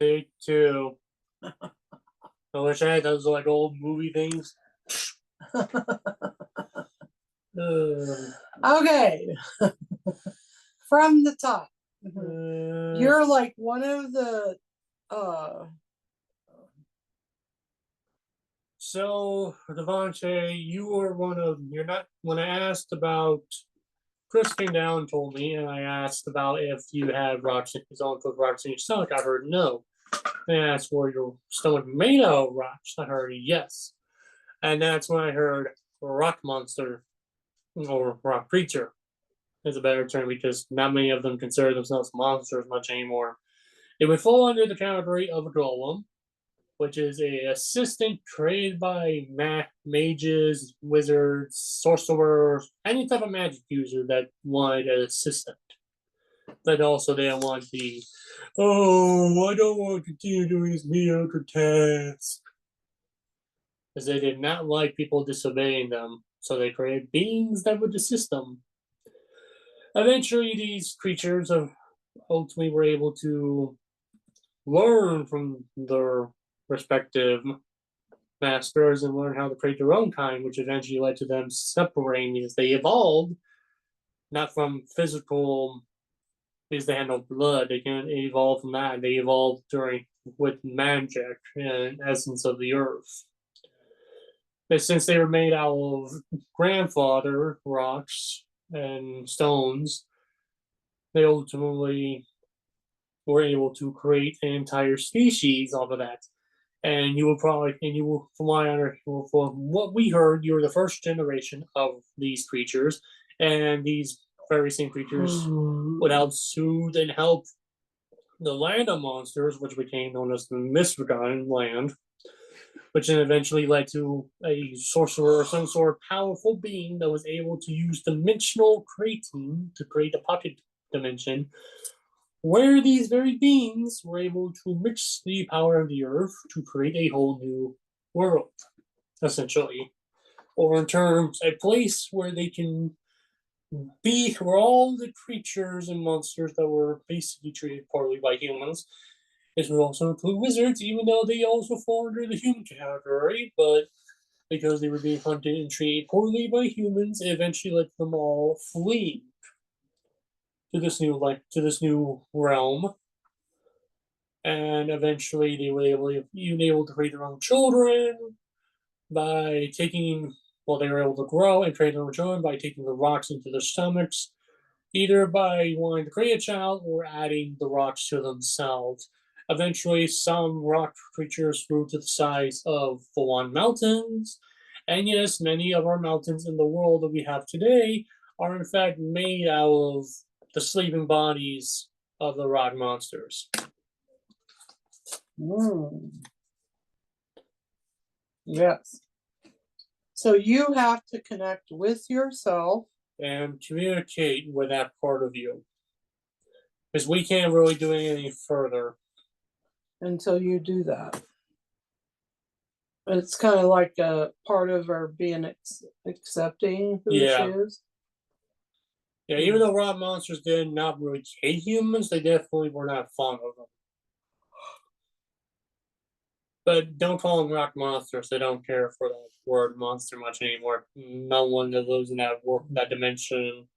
Me too. I wish I had those like old movie things. Okay. From the top. You're like one of the So, Devonte, you were you're not, when I asked about, Chris came down and told me, and I asked about if you had rocks, his own foot rocks in your stomach. I heard no. And I asked were your stomach made out of rocks. I heard yes. And that's when I heard rock monster or rock creature is a better term because not many of them consider themselves monsters much anymore. It would fall under the category of a golem, which is a assistant created by mages, wizards, sorcerers, any type of magic user that wanted an assistant. But also they don't want the, oh, I don't want to continue doing this mediocre task. Because they did not like people disobeying them, so they created beings that would assist them. Eventually, these creatures ultimately were able to learn from their respective masters and learn how to create their own kind, which eventually led to them separating because they evolved not from physical, because they had no blood. They can evolve from that. They evolved with magic and essence of the earth. But since they were made out of grandfather rocks and stones, they ultimately were able to create an entire species off of that. And you will probably, from what we heard, you were the first generation of these creatures, and these very same creatures would help soothe and help the land of monsters, which became known as the Misforgotten Land, which then eventually led to a sorcerer or some sort of powerful being that was able to use dimensional creating to create a pocket dimension where these very beings were able to mix the power of the earth to create a whole new world, essentially. Or in terms, a place where they can be, where all the creatures and monsters that were basically treated poorly by humans. This would also include wizards, even though they also fall under the human category, but because they were being hunted and treated poorly by humans, it eventually led them all fleeing to this new realm, and eventually they were able to create their own children by taking. Well, they were able to grow and create their own children by taking the rocks into their stomachs, either by wanting to create a child or adding the rocks to themselves. Eventually, some rock creatures grew to the size of full-on mountains, and yes, many of our mountains in the world that we have today are in fact made out of the sleeping bodies of the rock monsters. Yes. So you have to connect with yourself and communicate with that part of you. Because we can't really do anything further until you do that. It's kind of like a part of our being accepting who she is. Yeah, even though rock monsters did not really hate humans, they definitely were not fond of them. But don't call them rock monsters. They don't care for that word monster much anymore. No one that lives in that dimension,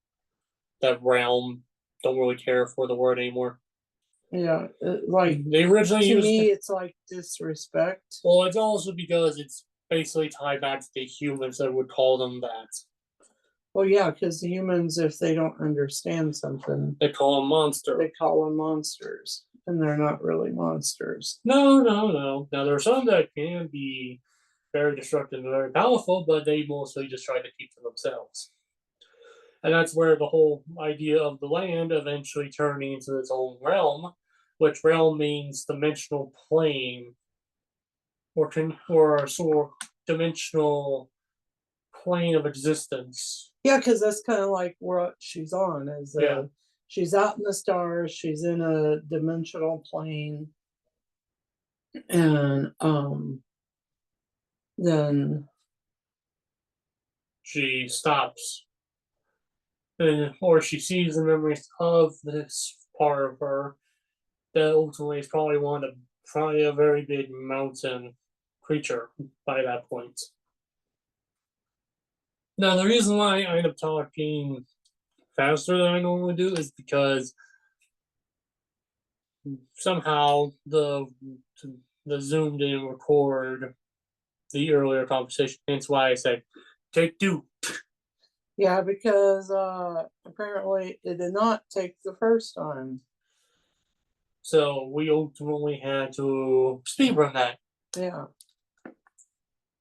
that realm, don't really care for the word anymore. Yeah, like they originally to me, it's like disrespect. Well, it's also because it's basically tied back to the humans that would call them that. Well, yeah, because the humans, if they don't understand something, they call them monsters. They call them monsters, and they're not really monsters. No. Now there are some that can be very destructive and very powerful, but they mostly just try to keep to themselves. And that's where the whole idea of the land eventually turning into its own realm, which realm means dimensional plane, or sort of dimensional plane of existence. Yeah, because that's kind of like what she's on. She's out in the stars. She's in a dimensional plane, and then she stops, or she sees the memories of this part of her that ultimately is probably one of the probably a very big mountain creature by that point. Now, the reason why I end up talking faster than I normally do is because somehow the Zoom didn't record the earlier conversation. Hence why I said take two. Yeah, because apparently it did not take the first time. So we ultimately had to speedrun that. Yeah.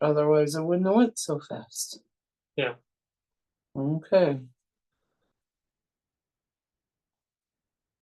Otherwise, it wouldn't have went so fast. Yeah. Okay.